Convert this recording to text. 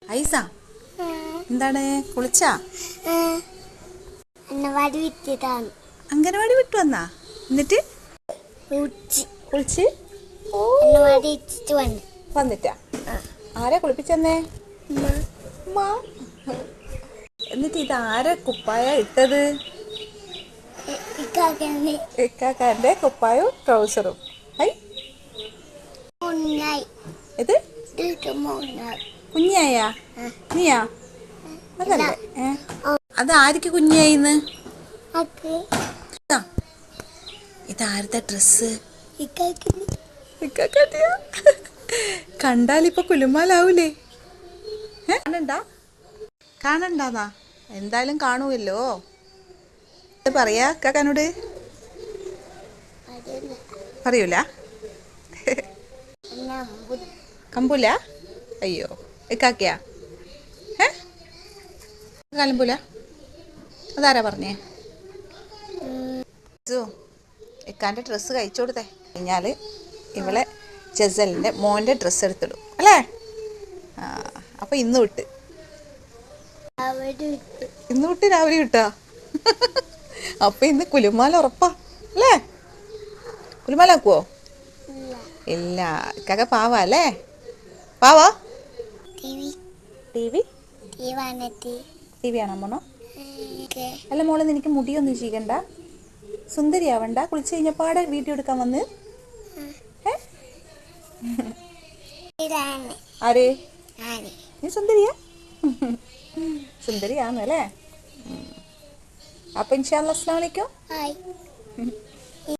ഐസ എന്താണ് കുളിച്ചാ? അംഗനവാടി വിട്ടു വന്നാ? എന്നിട്ട് കുളിച്ച് വന്നിട്ടാ? ആരാ കുളിപ്പിച്ചെന്നേ? എന്നിട്ട് ഇതാരാ കുപ്പായ ഇട്ടത്? ഇക്കാക്കാന്റെ കുപ്പായും ട്രൗസറും. ഇത് കുഞ്ഞായ നീയാ? അതല്ലേ അത് ആർക്ക് കുഞ്ഞായിന്ന്? ഇതാരുടെ ഡ്രസ്സ്? കണ്ടാലിപ്പൊ കുലുമാലാവൂലേ? കാണണ്ടാന്നാ? എന്തായാലും കാണുമല്ലോ. പറയാ കാക്കാനോട്? പറയൂല? കമ്പൂല? അയ്യോ ഇക്കാക്കയാ? കലമ്പൂല? അതാരാ പറഞ്ഞേ? ഇക്കാൻ്റെ ഡ്രസ്സ് കഴിച്ചു കൊടുത്തേ കഴിഞ്ഞാൽ ഇവളെ ജസലിൻ്റെ മോൻ്റെ ഡ്രസ്സ് എടുത്തിടും അല്ലേ? അപ്പം ഇന്ന് വിട്ട് രാവിലെ കിട്ടാ? അപ്പം ഇന്ന് കുലുമാല ഉറപ്പാ അല്ലേ? കുലുമാലാക്കുവോ? ഇല്ല ഇക്കാക്ക പാവാ അല്ലേ? പാവാ? ടി വി കാണാൻ പോണോ? അല്ല മോളെ നിനക്ക് മുടിയൊന്നും ചെയ്യണ്ട, സുന്ദരിയാവണ്ട, കുളിച്ച് കഴിഞ്ഞപ്പാടെ വീഡിയോ എടുക്കാൻ വന്ന്? ആര്? നീ സുന്ദരിയാ? സുന്ദരിയാന്നല്ലേ? അപ്പൊ ഇൻഷാ അല്ലാഹ് അസ്സലാമു അലൈക്കും.